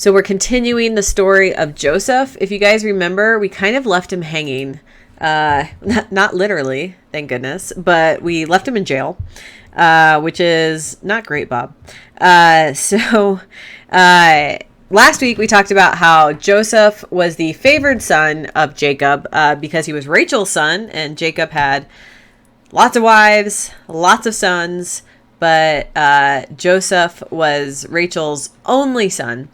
So we're continuing the story of Joseph. If you guys remember, we kind of left him hanging. Not literally, thank goodness, but we left him in jail, which is not great, Bob. Last week we talked about how Joseph was the favored son of Jacob because he was Rachel's son, and Jacob had lots of wives, lots of sons, but Joseph was Rachel's only son.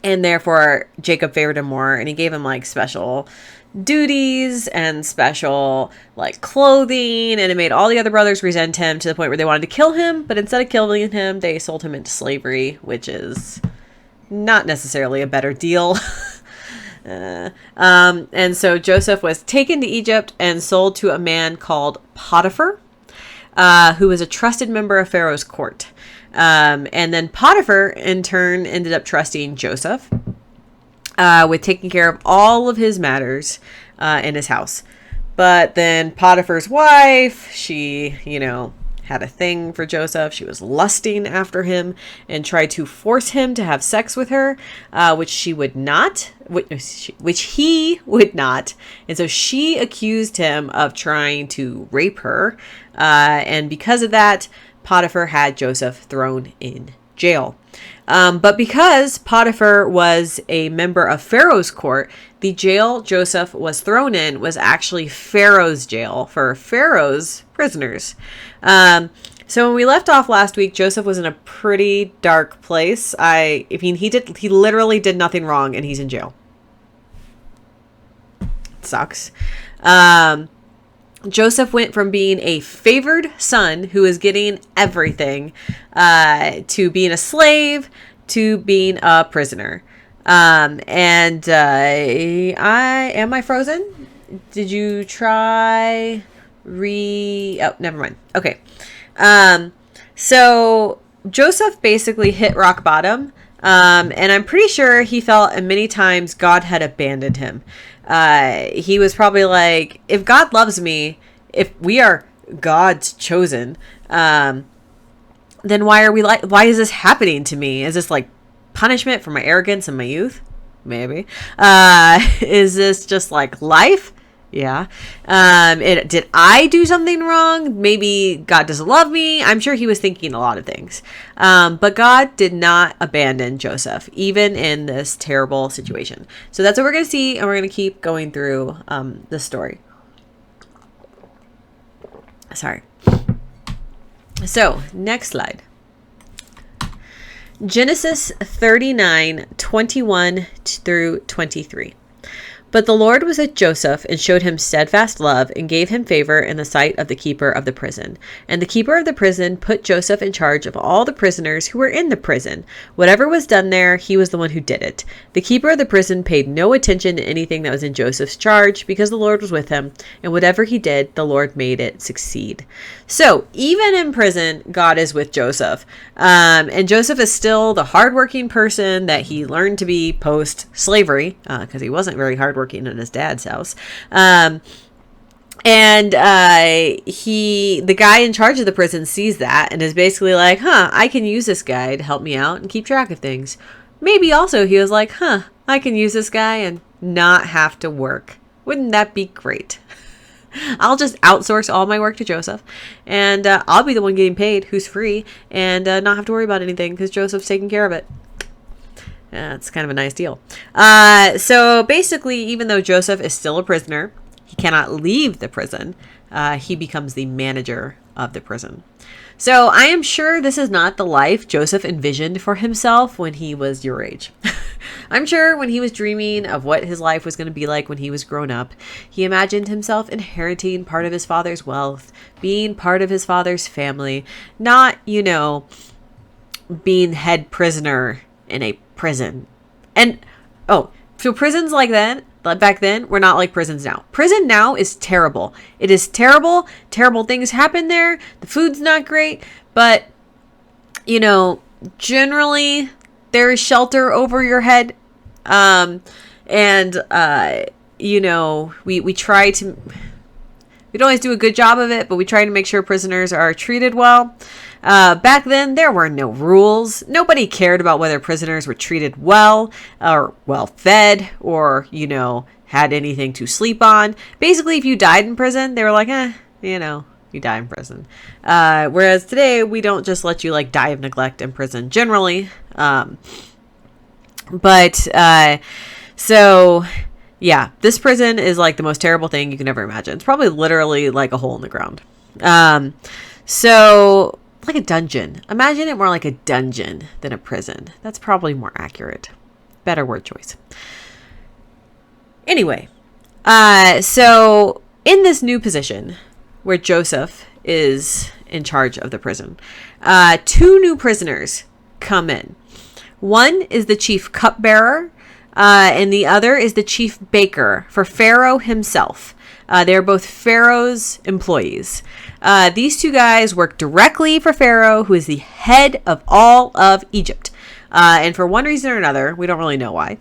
And therefore, Jacob favored him more, and he gave him like special duties and special like clothing, and it made all the other brothers resent him to the point where they wanted to kill him. But instead of killing him, they sold him into slavery, which is not necessarily a better deal. And so Joseph was taken to Egypt and sold to a man called Potiphar, who was a trusted member of Pharaoh's court. And then Potiphar, in turn, ended up trusting Joseph with taking care of all of his matters in his house. But then Potiphar's wife, she, had a thing for Joseph. She was lusting after him and tried to force him to have sex with her, which he would not. And so she accused him of trying to rape her. And because of that, Potiphar had Joseph thrown in jail. But because Potiphar was a member of Pharaoh's court, the jail Joseph was thrown in was actually Pharaoh's jail for Pharaoh's prisoners. So when we left off last week, Joseph was in a pretty dark place. He literally did nothing wrong, and he's in jail. It sucks. Joseph went from being a favored son who was getting everything to being a slave to being a prisoner. Am I frozen? Did you try oh, never mind. Okay. So Joseph basically hit rock bottom. And I'm pretty sure he felt many times God had abandoned him. He was probably like, if God loves me, if we are God's chosen, then why is this happening to me? Is this like punishment for my arrogance and my youth? Maybe. Is this just like life? Yeah. Did I do something wrong? Maybe God doesn't love me. I'm sure he was thinking a lot of things. But God did not abandon Joseph, even in this terrible situation. So that's what we're going to see, and we're going to keep going through the story. Sorry. So, next slide. Genesis 39:21 through 23. But the Lord was with Joseph and showed him steadfast love and gave him favor in the sight of the keeper of the prison. And the keeper of the prison put Joseph in charge of all the prisoners who were in the prison. Whatever was done there, he was the one who did it. The keeper of the prison paid no attention to anything that was in Joseph's charge because the Lord was with him, and whatever he did, the Lord made it succeed. So even in prison, God is with Joseph. And Joseph is still the hardworking person that he learned to be post-slavery, because he wasn't very hardworking in his dad's house. The guy in charge of the prison sees that and is basically like, I can use this guy to help me out and keep track of things. Maybe also he was like, I can use this guy and not have to work. Wouldn't that be great? I'll just outsource all my work to Joseph, and I'll be the one getting paid who's free and not have to worry about anything because Joseph's taking care of it. It's kind of a nice deal. So basically, even though Joseph is still a prisoner, he cannot leave the prison. He becomes the manager of the prison. So I am sure this is not the life Joseph envisioned for himself when he was your age. I'm sure when he was dreaming of what his life was going to be like when he was grown up, he imagined himself inheriting part of his father's wealth, being part of his father's family, not, being head prisoner in a prison. And so prisons like that back then were not like prisons now. Prison now is terrible. It is terrible. Terrible things happen there. The food's not great, but generally there is shelter over your head. We try to, we don't always do a good job of it, but we try to make sure prisoners are treated well. Back then, there were no rules. Nobody cared about whether prisoners were treated well or well fed or, had anything to sleep on. Basically, if you died in prison, they were like, you die in prison. Whereas today, we don't just let you die of neglect in prison generally. So yeah, this prison is the most terrible thing you can ever imagine. It's probably literally like a hole in the ground. So like a dungeon. Imagine it more like a dungeon than a prison. That's probably more accurate. Better word choice. Anyway, so in this new position where Joseph is in charge of the prison, 2 new prisoners come in. One is the chief cupbearer, and the other is the chief baker for Pharaoh himself. They're both Pharaoh's employees. These 2 guys work directly for Pharaoh, who is the head of all of Egypt. And for one reason or another, we don't really know why,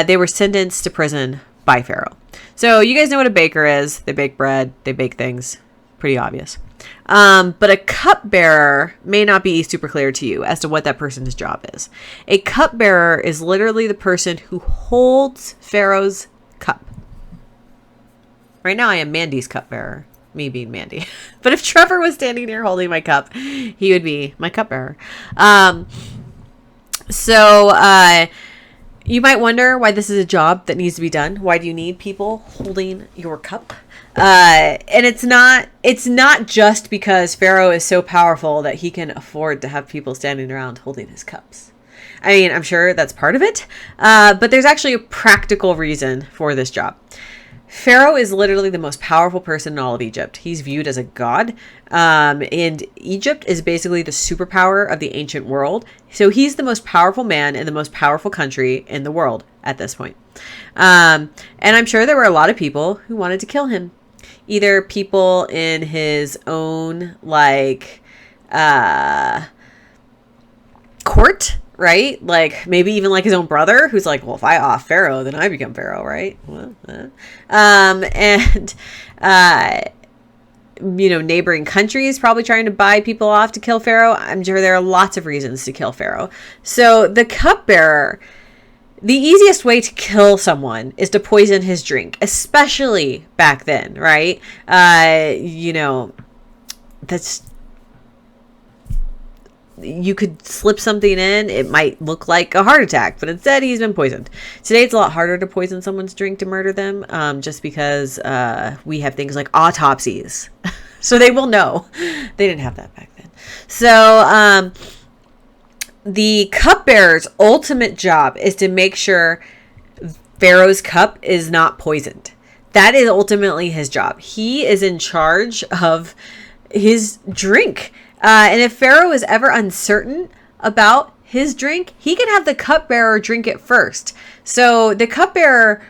they were sentenced to prison by Pharaoh. So you guys know what a baker is. They bake bread, they bake things. Pretty obvious. But a cupbearer may not be super clear to you as to what that person's job is. A cupbearer is literally the person who holds Pharaoh's cup. Right now I am Mandy's cupbearer, me being Mandy. But if Trevor was standing here holding my cup, he would be my cupbearer. So you might wonder why this is a job that needs to be done. Why do you need people holding your cup? And it's not just because Pharaoh is so powerful that he can afford to have people standing around holding his cups. I mean, I'm sure that's part of it. But there's actually a practical reason for this job. Pharaoh is literally the most powerful person in all of Egypt. He's viewed as a god. And Egypt is basically the superpower of the ancient world. So he's the most powerful man in the most powerful country in the world at this point. And I'm sure there were a lot of people who wanted to kill him. Either people in his own court, right? Maybe even his own brother, who's well, if I off Pharaoh, then I become Pharaoh, right? Neighboring countries probably trying to buy people off to kill Pharaoh. I'm sure there are lots of reasons to kill Pharaoh. So the cupbearer, the easiest way to kill someone is to poison his drink, especially back then, right? You could slip something in, it might look like a heart attack, but instead he's been poisoned. Today it's a lot harder to poison someone's drink to murder them, just because we have things like autopsies. So they will know. They didn't have that back then. So the cupbearer's ultimate job is to make sure Pharaoh's cup is not poisoned. That is ultimately his job. He is in charge of his drink. And if Pharaoh is ever uncertain about his drink, he can have the cupbearer drink it first. So the cupbearer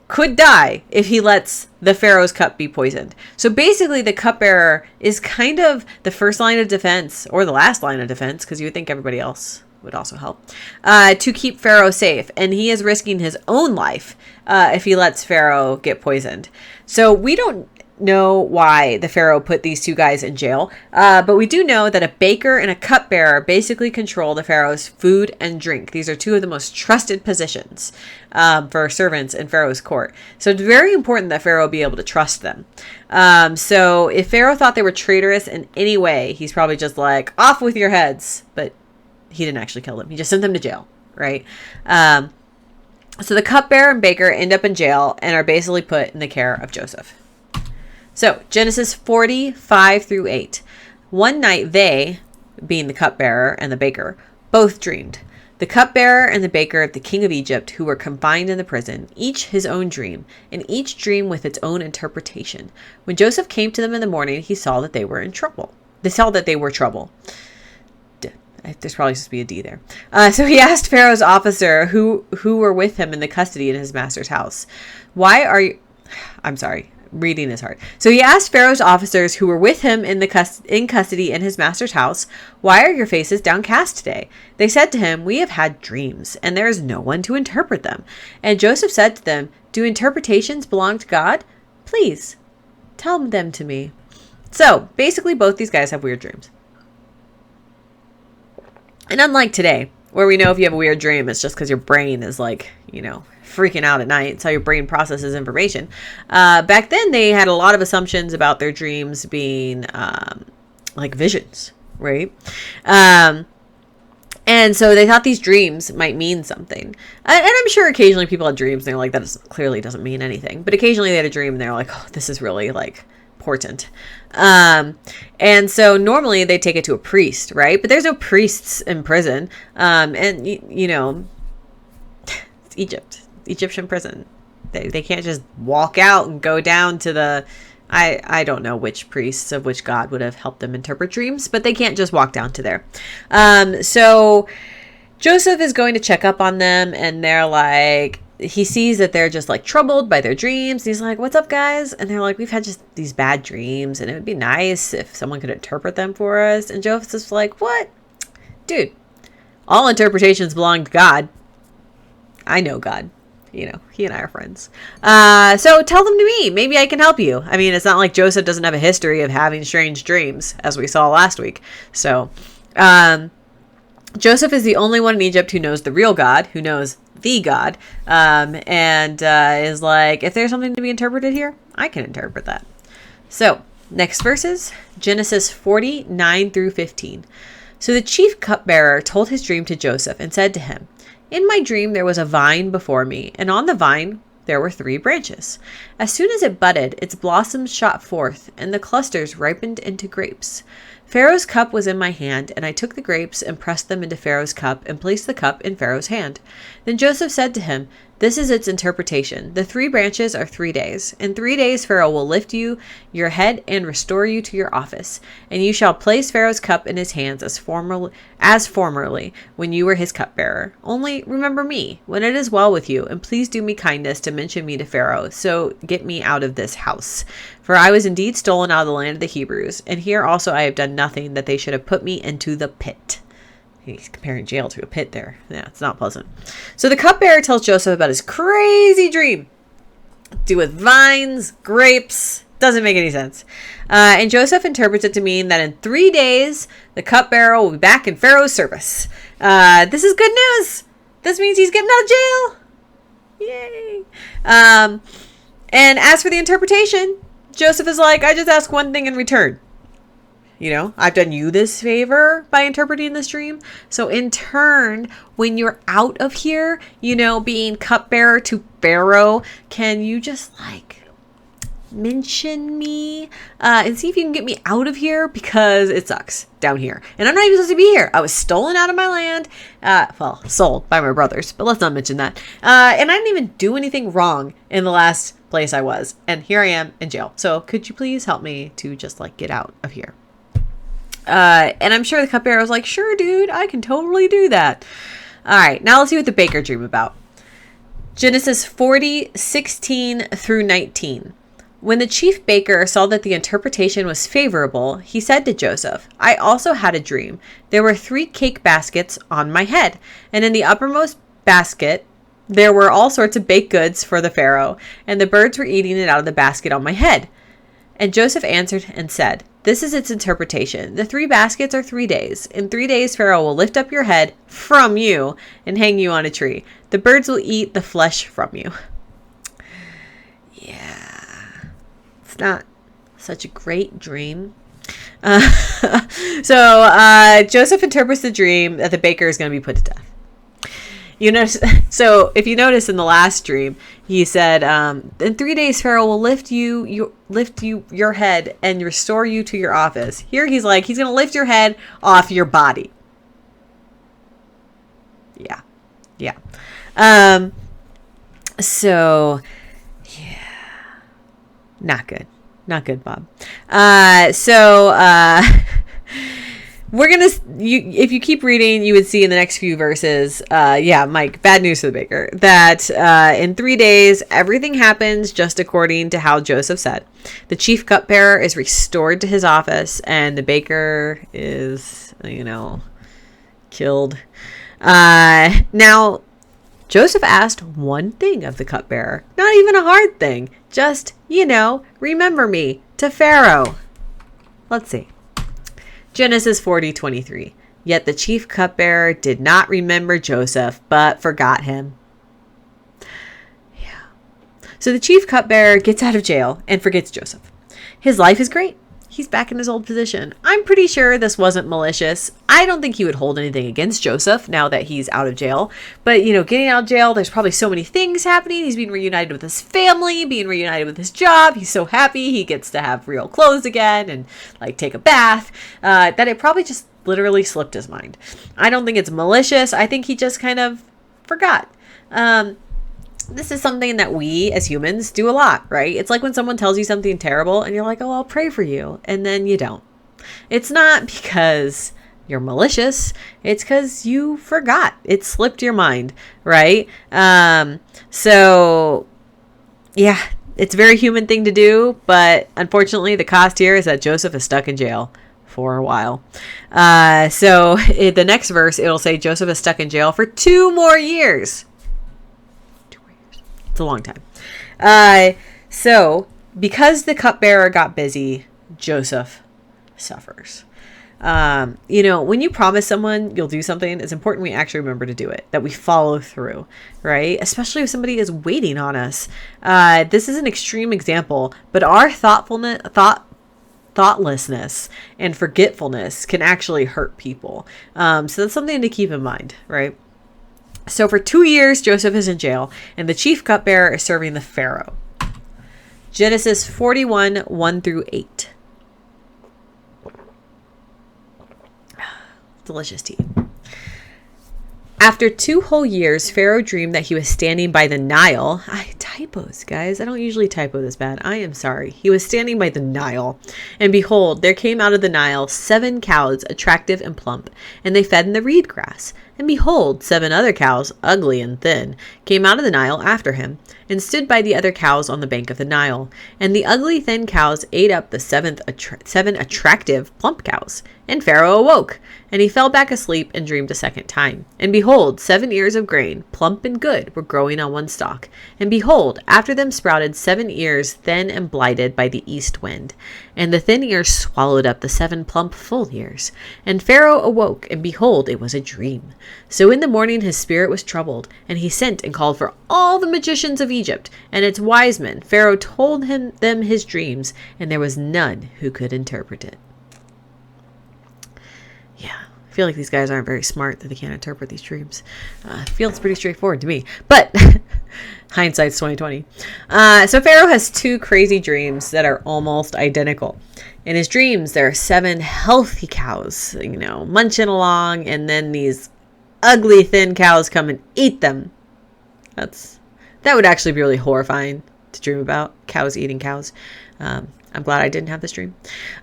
could die if he lets the Pharaoh's cup be poisoned. So basically the cupbearer is kind of the first line of defense, or the last line of defense, because you would think everybody else would also help, to keep Pharaoh safe. And he is risking his own life if he lets Pharaoh get poisoned. So we don't know why the Pharaoh put these 2 guys in jail, but we do know that a baker and a cupbearer basically control the Pharaoh's food and drink. These are 2 of the most trusted positions for servants in Pharaoh's court. So it's very important that Pharaoh be able to trust them. So if Pharaoh thought they were traitorous in any way, he's probably just off with your heads. But he didn't actually kill them. He just sent them to jail, right? So the cupbearer and baker end up in jail and are basically put in the care of Joseph. So Genesis 45 through 8. One night they, being the cupbearer and the baker, both dreamed. The cupbearer and the baker, the king of Egypt, who were confined in the prison, each his own dream, and each dream with its own interpretation. When Joseph came to them in the morning, he saw that they were in trouble. They saw that they were trouble. There's probably supposed to be a D there. So he asked Pharaoh's officer who were with him in the custody in his master's house. Why are you... I'm sorry. Reading is hard. So he asked Pharaoh's officers who were with him in custody in his master's house, "Why are your faces downcast today?" They said to him, "We have had dreams, and there is no one to interpret them." And Joseph said to them, "Do interpretations belong to God? Please, tell them to me." So basically both these guys have weird dreams. And unlike today, where we know if you have a weird dream, it's just because your brain is like, freaking out at night. It's how your brain processes information. Back then, they had a lot of assumptions about their dreams being like visions, right? And so they thought these dreams might mean something. And I'm sure occasionally people had dreams and they're like, that clearly doesn't mean anything. But occasionally they had a dream and they're like, oh, this is really like important. And so normally they take it to a priest, right? But there's no priests in prison. And it's Egypt, Egyptian prison. They can't just walk out and go down to the, I don't know which priests of which god would have helped them interpret dreams, but they can't just walk down to there. So Joseph is going to check up on them, and they're like, he sees that they're just like troubled by their dreams. He's like, what's up, guys? And they're like, we've had just these bad dreams, and it would be nice if someone could interpret them for us. And Joseph's like, what? Dude, all interpretations belong to God. I know God. He and I are friends. So tell them to me. Maybe I can help you. I mean, it's not like Joseph doesn't have a history of having strange dreams, as we saw last week. So Joseph is the only one in Egypt who knows the real God, who knows the God, and is like, if there's something to be interpreted here, I can interpret that. So next verses, Genesis 49 through 15. So the chief cupbearer told his dream to Joseph and said to him, in my dream, there was a vine before me, and on the vine there were 3 branches. As soon as it budded, its blossoms shot forth, and the clusters ripened into grapes. Pharaoh's cup was in my hand, and I took the grapes and pressed them into Pharaoh's cup and placed the cup in Pharaoh's hand. Then Joseph said to him, this is its interpretation. The 3 branches are 3 days. In 3 days, Pharaoh will lift you, your head, and restore you to your office. And you shall place Pharaoh's cup in his hands as formerly, when you were his cupbearer. Only remember me, when it is well with you, and please do me kindness to mention me to Pharaoh, so get me out of this house. For I was indeed stolen out of the land of the Hebrews, and here also I have done nothing that they should have put me into the pit. He's comparing jail to a pit there. Yeah, it's not pleasant. So the cupbearer tells Joseph about his crazy dream. Do with vines, grapes. Doesn't make any sense. And Joseph interprets it to mean that in 3 days, the cupbearer will be back in Pharaoh's service. This is good news. This means he's getting out of jail. Yay. And as for the interpretation, Joseph is like, I just ask one thing in return. I've done you this favor by interpreting this dream. So in turn, when you're out of here, being cupbearer to Pharaoh, can you just mention me and see if you can get me out of here, because it sucks down here. And I'm not even supposed to be here. I was stolen out of my land. Sold by my brothers, but let's not mention that. And I didn't even do anything wrong in the last place I was. And here I am in jail. So could you please help me to just get out of here? And I'm sure the cupbearer was like, sure, dude, I can totally do that. All right, now let's see what the baker dreamed about. Genesis 40:16 through 19. When the chief baker saw that the interpretation was favorable, he said to Joseph, I also had a dream. There were 3 cake baskets on my head, and in the uppermost basket, there were all sorts of baked goods for the Pharaoh, and the birds were eating it out of the basket on my head. And Joseph answered and said, this is its interpretation. The 3 baskets are 3 days. In 3 days, Pharaoh will lift up your head from you and hang you on a tree. The birds will eat the flesh from you. Yeah, it's not such a great dream. So Joseph interprets the dream that the baker is going to be put to death. So if you notice in the last dream, he said, in 3 days, Pharaoh will lift you your head and restore you to your office. Here he's like, he's going to lift your head off your body. Yeah. So yeah, not good, Bob. We're going to, if you keep reading, you would see in the next few verses, Mike, bad news to the baker, that in 3 days, everything happens just according to how Joseph said. The chief cupbearer is restored to his office, and the baker is, killed. Now, Joseph asked one thing of the cupbearer, not even a hard thing, just, remember me to Pharaoh. Let's see. Genesis 40:23. Yet the chief cupbearer did not remember Joseph, but forgot him. Yeah. So the chief cupbearer gets out of jail and forgets Joseph. His life is great. He's back in his old position. I'm pretty sure this wasn't malicious. I don't think he would hold anything against Joseph now that he's out of jail. But, getting out of jail, there's probably so many things happening. He's being reunited with his family, being reunited with his job. He's so happy he gets to have real clothes again and, take a bath, that it probably just literally slipped his mind. I don't think it's malicious. I think he just kind of forgot. This is something that we as humans do a lot, right? It's like when someone tells you something terrible and you're like, oh, I'll pray for you. And then you don't. It's not because you're malicious. It's because you forgot. It slipped your mind, right? So yeah, it's a very human thing to do. But unfortunately, the cost here is that Joseph is stuck in jail for a while. So in the next verse, it'll say Joseph is stuck in jail for 2 more years. It's a long time. So because the cupbearer got busy, Joseph suffers. When you promise someone you'll do something, it's important we actually remember to do it, that we follow through, right? Especially if somebody is waiting on us. This is an extreme example, but our thoughtlessness and forgetfulness can actually hurt people. So that's something to keep in mind, right? So for 2 years, Joseph is in jail, and the chief cupbearer is serving the Pharaoh. Genesis 41, 1 through 8. Delicious tea. After 2 whole years, Pharaoh dreamed that he was standing by the Nile. Typos, guys. I don't usually typo this bad. I am sorry. He was standing by the Nile. And behold, there came out of the Nile 7 cows, attractive and plump, and they fed in the reed grass. And behold, 7 other cows, ugly and thin, came out of the Nile after him, and stood by the other cows on the bank of the Nile. And the ugly, thin cows ate up the 7 attractive, plump cows. And Pharaoh awoke, and he fell back asleep and dreamed a second time. And behold, 7 ears of grain, plump and good, were growing on one stalk. And behold, after them sprouted 7 ears, thin and blighted by the east wind. And the thin ears swallowed up the 7 plump, full ears. And Pharaoh awoke, and behold, it was a dream. So in the morning his spirit was troubled, and he sent and called for all the magicians of Egypt and its wise men. Pharaoh told them his dreams, and there was none who could interpret it. Yeah, I feel like these guys aren't very smart that they can't interpret these dreams. Feels pretty straightforward to me, but hindsight's 2020. So Pharaoh has 2 crazy dreams that are almost identical. In his dreams, there are 7 healthy cows, munching along, and then these ugly, thin cows come and eat them. That would actually be really horrifying to dream about, cows eating cows. I'm glad I didn't have this dream.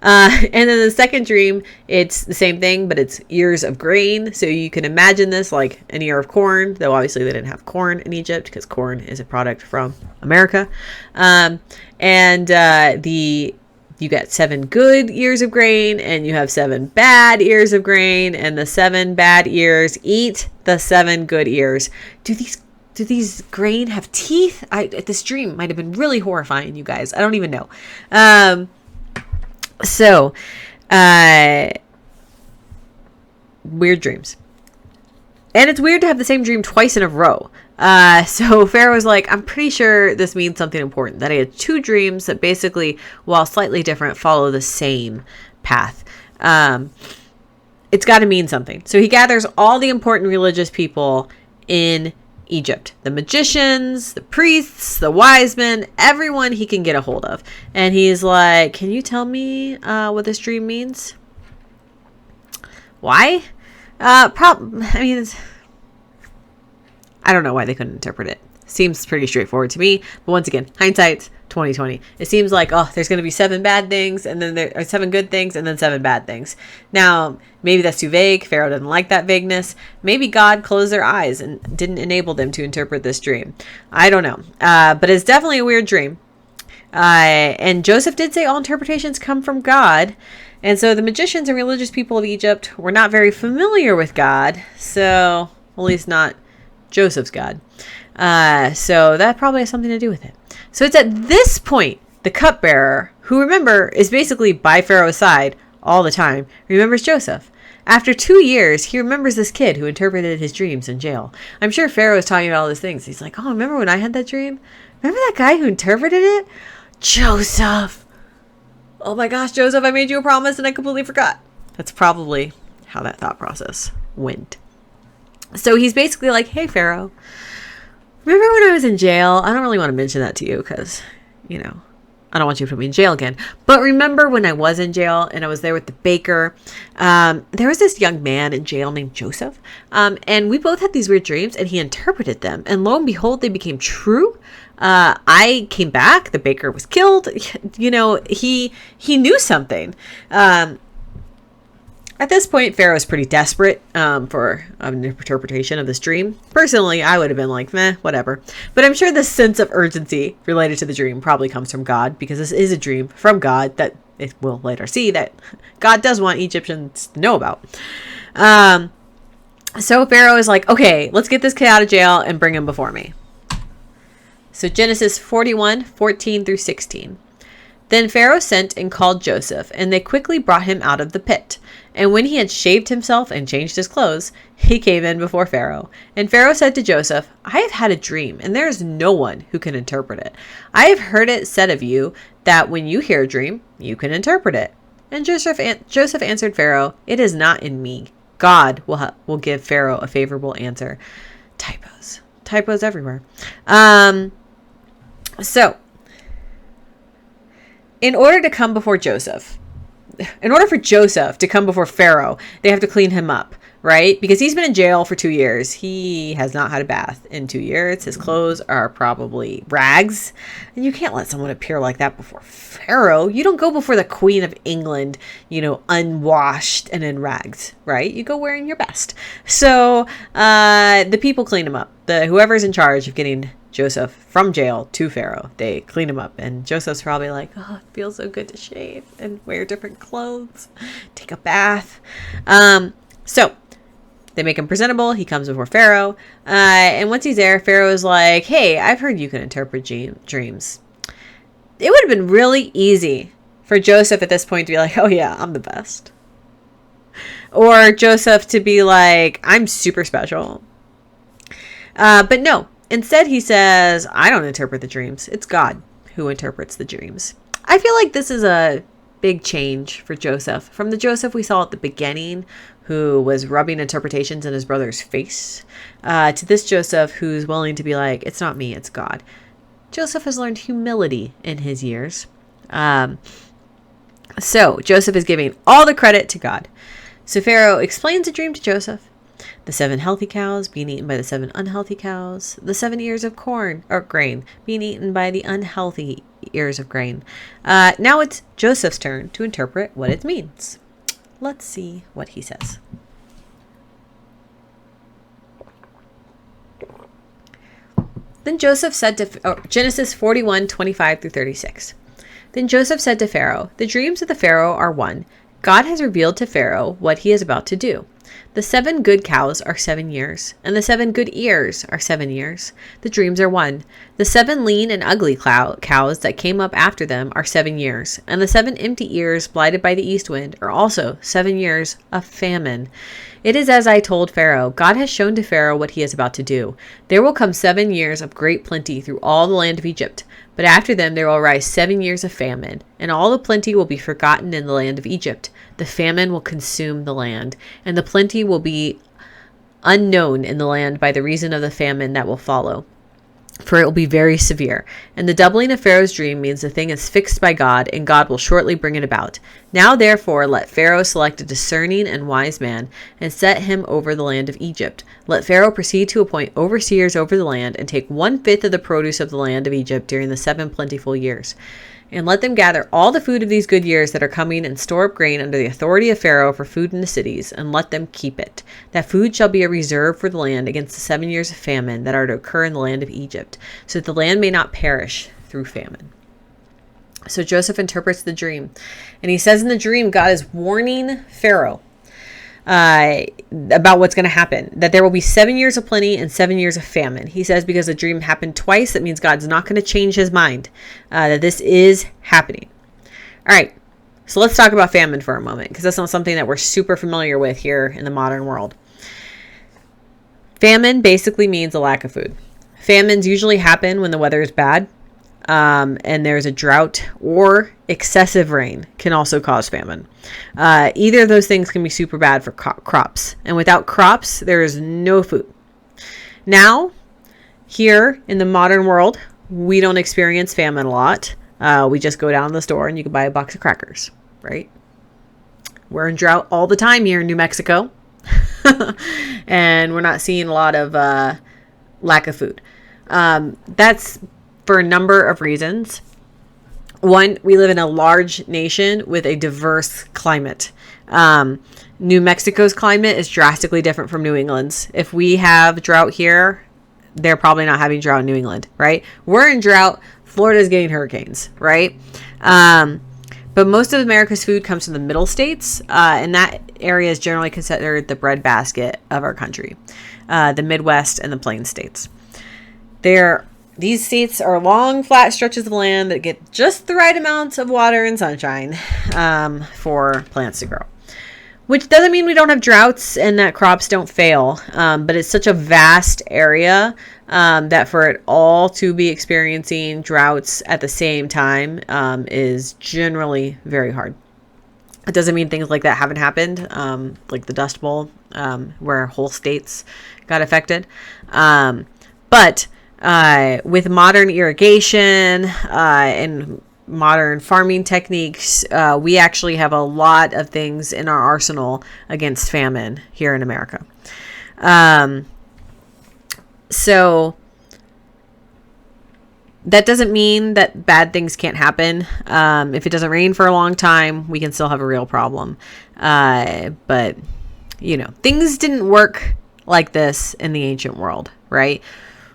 And then the second dream, it's the same thing, but it's ears of grain. So you can imagine this like an ear of corn, though obviously they didn't have corn in Egypt because corn is a product from America. You get 7 good ears of grain, and you have 7 bad ears of grain, and the 7 bad ears eat the 7 good ears. Do these grain have teeth? This dream might have been really horrifying, you guys. I don't even know. Weird dreams. And it's weird to have the same dream twice in a row. So Pharaoh was like, I'm pretty sure this means something important, that I had 2 dreams that basically, while slightly different, follow the same path. It's got to mean something. So he gathers all the important religious people in Egypt, the magicians, the priests, the wise men, everyone he can get a hold of. And he's like, can you tell me what this dream means? Why? I don't know why they couldn't interpret it. Seems pretty straightforward to me. But once again, hindsight's 2020. It seems like, there's going to be 7 bad things, and then there are 7 good things, and then 7 bad things. Now, maybe that's too vague. Pharaoh didn't like that vagueness. Maybe God closed their eyes and didn't enable them to interpret this dream. I don't know. But it's definitely a weird dream. And Joseph did say all interpretations come from God. And so the magicians and religious people of Egypt were not very familiar with God. So, at least not Joseph's God. So that probably has something to do with it. So it's at this point, the cupbearer, who remember is basically by Pharaoh's side all the time, remembers Joseph. After 2 years, he remembers this kid who interpreted his dreams in jail. I'm sure Pharaoh is talking about all these things. He's like, oh, remember when I had that dream? Remember that guy who interpreted it? Joseph. Oh my gosh, Joseph, I made you a promise and I completely forgot. That's probably how that thought process went. So he's basically like, hey, Pharaoh, remember when I was in jail? I don't really want to mention that to you because, I don't want you to put me in jail again. But remember when I was in jail and I was there with the baker? There was this young man in jail named Joseph. And we both had these weird dreams and he interpreted them. And lo and behold, they became true. I came back. The baker was killed. He knew something. At this point, Pharaoh is pretty desperate for an interpretation of this dream. Personally, I would have been like, meh, whatever. But I'm sure the sense of urgency related to the dream probably comes from God, because this is a dream from God that it will later see that God does want Egyptians to know about. So Pharaoh is like, okay, let's get this kid out of jail and bring him before me. So Genesis 41:14-16. Then Pharaoh sent and called Joseph, and they quickly brought him out of the pit. And when he had shaved himself and changed his clothes, he came in before Pharaoh. And Pharaoh said to Joseph, I have had a dream, and there is no one who can interpret it. I have heard it said of you that when you hear a dream, you can interpret it. And Joseph answered Pharaoh, it is not in me. God will give Pharaoh a favorable answer. Typos everywhere. So, in order for Joseph to come before Pharaoh, they have to clean him up, right? Because he's been in jail for 2 years. He has not had a bath in 2 years. His clothes are probably rags. And you can't let someone appear like that before Pharaoh. You don't go before the Queen of England, unwashed and in rags, right? You go wearing your best. So the people clean him up. Whoever's in charge of getting Joseph from jail to Pharaoh, they clean him up, and Joseph's probably like, oh, it feels so good to shave and wear different clothes, take a bath. So they make him presentable. He comes before Pharaoh, and once he's there, Pharaoh's like, hey, I've heard you can interpret dreams. It would have been really easy for Joseph at this point to be like, oh yeah, I'm the best. Or Joseph to be like, I'm super special. But no. Instead, he says, I don't interpret the dreams. It's God who interprets the dreams. I feel like this is a big change for Joseph. From the Joseph we saw at the beginning, who was rubbing interpretations in his brother's face, to this Joseph who's willing to be like, it's not me, it's God. Joseph has learned humility in his years. So Joseph is giving all the credit to God. So Pharaoh explains the dream to Joseph. The 7 healthy cows being eaten by the 7 unhealthy cows. The 7 ears of corn or grain being eaten by the unhealthy ears of grain. Now it's Joseph's turn to interpret what it means. Let's see what he says. Then Joseph said to Genesis 41:25-36. Then Joseph said to Pharaoh, the dreams of the Pharaoh are one. God has revealed to Pharaoh what he is about to do. The 7 good cows are 7 years, and the 7 good ears are 7 years. The dreams are one. The 7 lean and ugly cows that came up after them are 7 years, and the 7 empty ears blighted by the east wind are also 7 years of famine. It is as I told Pharaoh. God has shown to Pharaoh what he is about to do. There will come 7 years of great plenty through all the land of Egypt. But after them there will rise 7 years of famine, and all the plenty will be forgotten in the land of Egypt. The famine will consume the land, and the plenty will be unknown in the land by the reason of the famine that will follow. For it will be very severe. And the doubling of Pharaoh's dream means the thing is fixed by God, and God will shortly bring it about. Now therefore let Pharaoh select a discerning and wise man, and set him over the land of Egypt. Let Pharaoh proceed to appoint overseers over the land, and take 1/5 of the produce of the land of Egypt during the 7 plentiful years. And let them gather all the food of these good years that are coming, and store up grain under the authority of Pharaoh for food in the cities, and let them keep it. That food shall be a reserve for the land against the 7 years of famine that are to occur in the land of Egypt, so that the land may not perish through famine. So Joseph interprets the dream, and he says in the dream, God is warning Pharaoh about what's going to happen, that there will be 7 years of plenty and 7 years of famine. He says because the dream happened twice, that means God's not going to change his mind, that this is happening. All right. So let's talk about famine for a moment, because that's not something that we're super familiar with here in the modern world. Famine basically means a lack of food. Famines usually happen when the weather is bad, and there's a drought, or excessive rain can also cause famine. Either of those things can be super bad for crops. And without crops, there is no food. Now, here in the modern world, we don't experience famine a lot. We just go down to the store and you can buy a box of crackers, right? We're in drought all the time here in New Mexico. And we're not seeing a lot of lack of food. That's for a number of reasons. One, we live in a large nation with a diverse climate. New Mexico's climate is drastically different from New England's. If we have drought here, they're probably not having drought in New England, right? We're in drought. Florida's getting hurricanes, right? But most of America's food comes from the middle states, and that area is generally considered the breadbasket of our country, the Midwest and the Plain states. These states are long, flat stretches of land that get just the right amount of water and sunshine for plants to grow. Which doesn't mean we don't have droughts and that crops don't fail, but it's such a vast area that for it all to be experiencing droughts at the same time is generally very hard. It doesn't mean things like that haven't happened, like the Dust Bowl, where whole states got affected. But with modern irrigation and modern farming techniques, we actually have a lot of things in our arsenal against famine here in America. So that doesn't mean that bad things can't happen. If it doesn't rain for a long time, we can still have a real problem. But, things didn't work like this in the ancient world, right?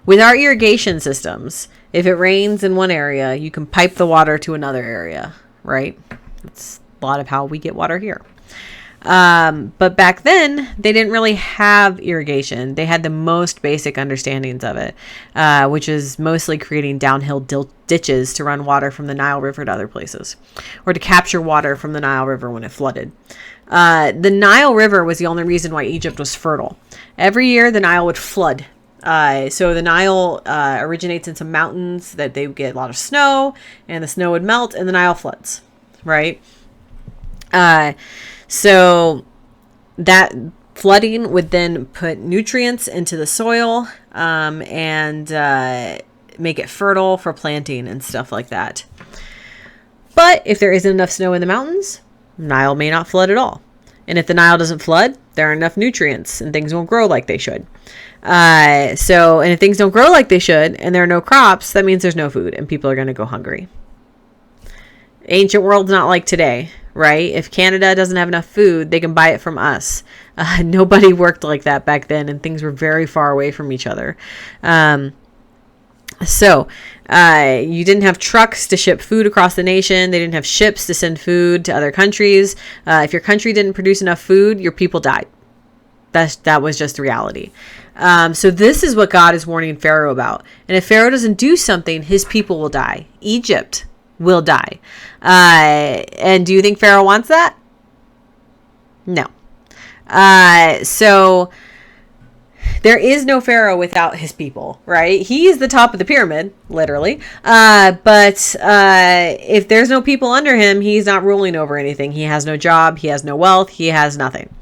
With our irrigation systems, if it rains in one area, you can pipe the water to another area, right? That's a lot of how we get water here. But back then, they didn't really have irrigation. They had the most basic understandings of it, which is mostly creating downhill ditches to run water from the Nile River to other places, or to capture water from the Nile River when it flooded. The Nile River was the only reason why Egypt was fertile. Every year, the Nile would flood. So the Nile originates in some mountains that they would get a lot of snow, and the snow would melt and the Nile floods, right? So that flooding would then put nutrients into the soil and make it fertile for planting and stuff like that. But if there isn't enough snow in the mountains, Nile may not flood at all. And if the Nile doesn't flood, there aren't enough nutrients and things won't grow like they should. And if things don't grow like they should and there are no crops, that means there's no food and people are going to go hungry. Ancient world's not like today, right? If Canada doesn't have enough food, they can buy it from us. Nobody worked like that back then, and things were very far away from each other. You didn't have trucks to ship food across the nation. They didn't have ships to send food to other countries. If your country didn't produce enough food, your people died. That was just the reality. So this is what God is warning Pharaoh about. And if Pharaoh doesn't do something, his people will die. Egypt will die. And do you think Pharaoh wants that? No. So there is no Pharaoh without his people, right? He is the top of the pyramid, literally. But if there's no people under him, he's not ruling over anything. He has no job. He has no wealth. He has nothing.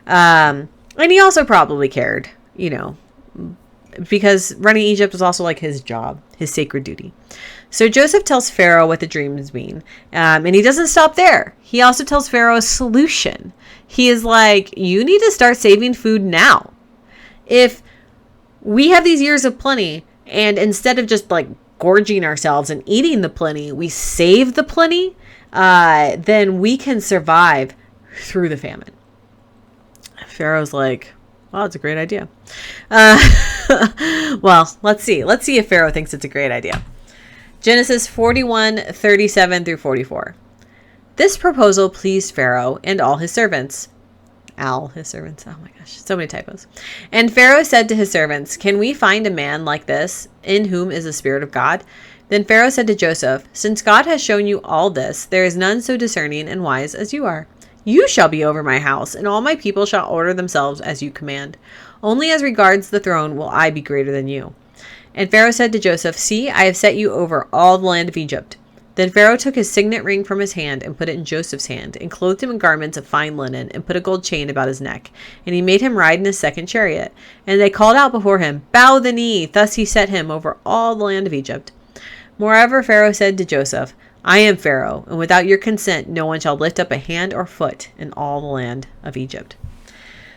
And he also probably cared, because running Egypt was also like his job, his sacred duty. So Joseph tells Pharaoh what the dreams mean. And he doesn't stop there. He also tells Pharaoh a solution. He is like, you need to start saving food now. If we have these years of plenty, and instead of just like gorging ourselves and eating the plenty, we save the plenty, then we can survive through the famine. Pharaoh's like, well, it's a great idea. Well, let's see. Let's see if Pharaoh thinks it's a great idea. Genesis 41:37 through 44. This proposal pleased Pharaoh and all his servants. His servants. Oh my gosh, so many typos. And Pharaoh said to his servants, "Can we find a man like this, in whom is the Spirit of God?" Then Pharaoh said to Joseph, "Since God has shown you all this, there is none so discerning and wise as you are. You shall be over my house, and all my people shall order themselves as you command. Only as regards the throne will I be greater than you." And Pharaoh said to Joseph, "See, I have set you over all the land of Egypt." Then Pharaoh took his signet ring from his hand and put it in Joseph's hand, and clothed him in garments of fine linen, and put a gold chain about his neck. And he made him ride in his second chariot. And they called out before him, "Bow the knee." Thus he set him over all the land of Egypt. Moreover, Pharaoh said to Joseph, "I am Pharaoh, and without your consent no one shall lift up a hand or foot in all the land of Egypt."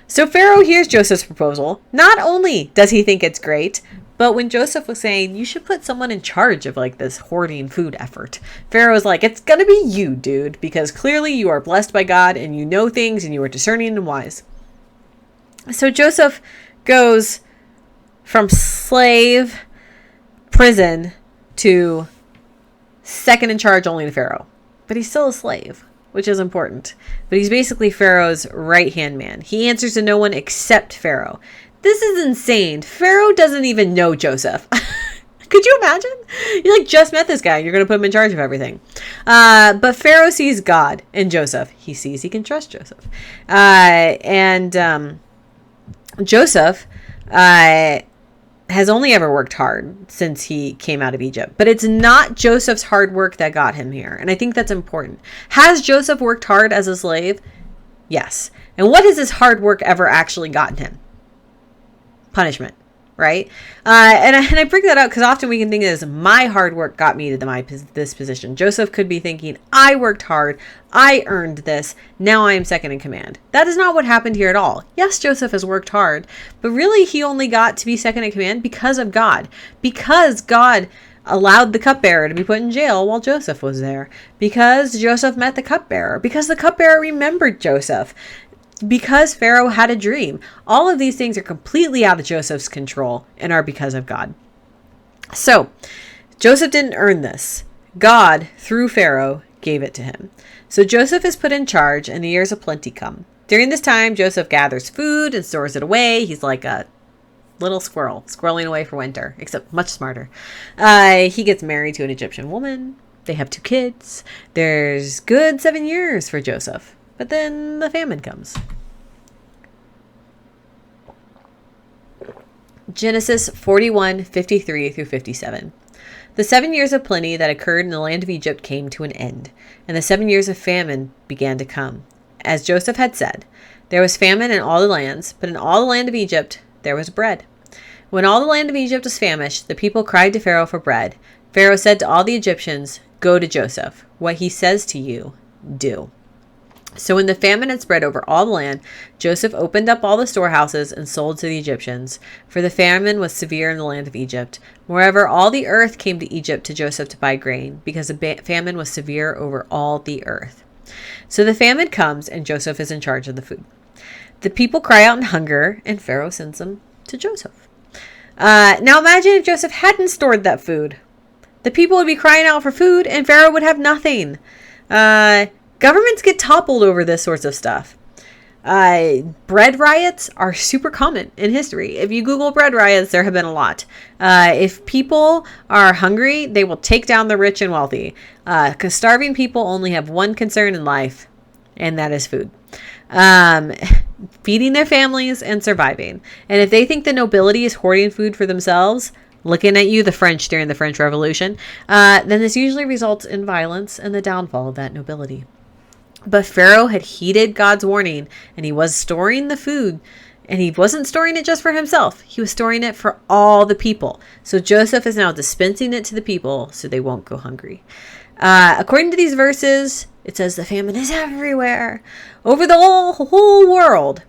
So Pharaoh hears Joseph's proposal. Not only does he think it's great, but when Joseph was saying, you should put someone in charge of like this hoarding food effort, Pharaoh's like, it's going to be you, dude, because clearly you are blessed by God and you know things and you are discerning and wise. So Joseph goes from slave prison to second in charge only to Pharaoh. But he's still a slave, which is important. But he's basically Pharaoh's right-hand man. He answers to no one except Pharaoh. This is insane. Pharaoh doesn't even know Joseph. Could you imagine? You like just met this guy. You're going to put him in charge of everything. But Pharaoh sees God in Joseph. He sees he can trust Joseph. Joseph has only ever worked hard since he came out of Egypt. But it's not Joseph's hard work that got him here. And I think that's important. Has Joseph worked hard as a slave? Yes. And what has his hard work ever actually gotten him? Punishment, right? And I bring that up because often we can think as my hard work got me to this position. Joseph could be thinking, I worked hard, I earned this, now I am second in command. That is not what happened here at all. Yes, Joseph has worked hard, but really he only got to be second in command because of God. Because God allowed the cupbearer to be put in jail while Joseph was there. Because Joseph met the cupbearer. Because the cupbearer remembered Joseph. Because Pharaoh had a dream. All of these things are completely out of Joseph's control and are because of God. So, Joseph didn't earn this. God, through Pharaoh, gave it to him. So Joseph is put in charge and the years of plenty come. During this time, Joseph gathers food and stores it away. He's like a little squirrel, squirreling away for winter, except much smarter. He gets married to an Egyptian woman. They have 2 kids. There's good 7 years for Joseph. But then the famine comes. Genesis 41:53 through 57. The 7 years of plenty that occurred in the land of Egypt came to an end, and the 7 years of famine began to come. As Joseph had said, there was famine in all the lands, but in all the land of Egypt there was bread. When all the land of Egypt was famished, the people cried to Pharaoh for bread. Pharaoh said to all the Egyptians, "Go to Joseph. What he says to you, do." So when the famine had spread over all the land, Joseph opened up all the storehouses and sold to the Egyptians, for the famine was severe in the land of Egypt. Moreover, all the earth came to Egypt to Joseph to buy grain, because the famine was severe over all the earth. So the famine comes, and Joseph is in charge of the food. The people cry out in hunger, and Pharaoh sends them to Joseph. Now imagine if Joseph hadn't stored that food. The people would be crying out for food, and Pharaoh would have nothing. Governments get toppled over this sorts of stuff. Bread riots are super common in history. If you Google bread riots, there have been a lot. If people are hungry, they will take down the rich and wealthy. Because starving people only have one concern in life, and that is food. Feeding their families and surviving. And if they think the nobility is hoarding food for themselves, looking at you, the French during the French Revolution, then this usually results in violence and the downfall of that nobility. But Pharaoh had heeded God's warning, and he was storing the food, and he wasn't storing it just for himself. He was storing it for all the people. So Joseph is now dispensing it to the people so they won't go hungry. According to these verses, it says the famine is everywhere, over the whole world.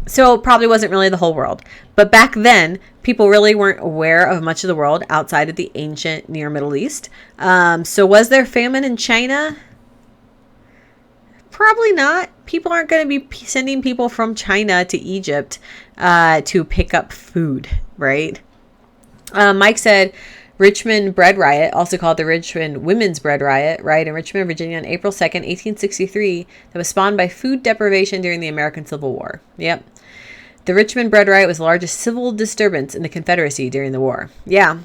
So it probably wasn't really the whole world. But back then, people really weren't aware of much of the world outside of the ancient Near Middle East. So was there famine in China? Probably not. People aren't going to be sending people from China to Egypt to pick up food, right? Mike said, Richmond Bread Riot, also called the Richmond Women's Bread Riot, in Richmond, Virginia on April 2nd, 1863, that was spawned by food deprivation during the American Civil War. Yep. The Richmond Bread Riot was the largest civil disturbance in the Confederacy during the war. Yeah,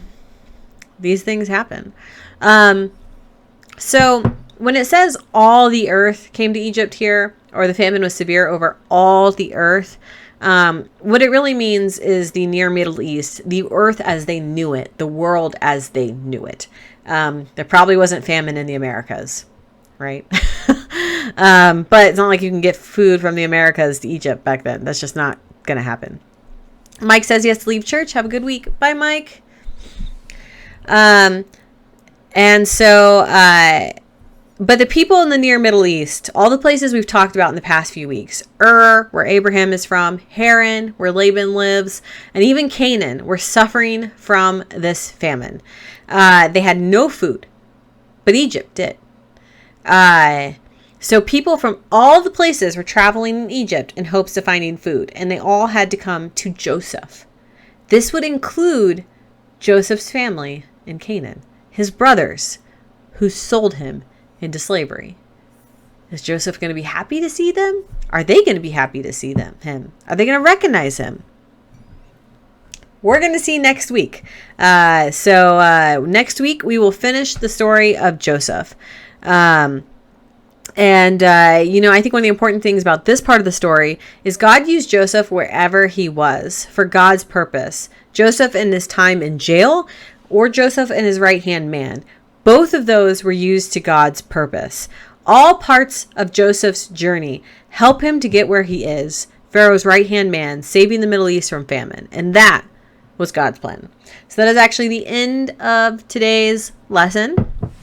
These things happen. So when it says all the earth came to Egypt here, or the famine was severe over all the earth, what it really means is the near Middle East, the earth as they knew it, the world as they knew it. There probably wasn't famine in the Americas, right? But it's not like you can get food from the Americas to Egypt back then. That's just not going to happen. Mike says he has to leave church. Have a good week. Bye, Mike. And so, but the people in the near Middle East, all the places we've talked about in the past few weeks, where Abraham is from, Haran, where Laban lives, and even Canaan, were suffering from this famine. They had no food, but Egypt did. So people from all the places were traveling in Egypt in hopes of finding food, and they all had to come to Joseph. This would include Joseph's family in Canaan, his brothers who sold him into slavery. Is Joseph going to be happy to see them? Are they going to be happy to see him? Are they going to recognize him? We're going to see next week. So next week we will finish the story of Joseph. I think one of the important things about this part of the story is God used Joseph wherever he was for God's purpose. Joseph in his time in jail, or Joseph and his right-hand man. Both of those were used to God's purpose. All parts of Joseph's journey help him to get where he is, Pharaoh's right-hand man, saving the Middle East from famine. And that was God's plan. So that is actually the end of today's lesson.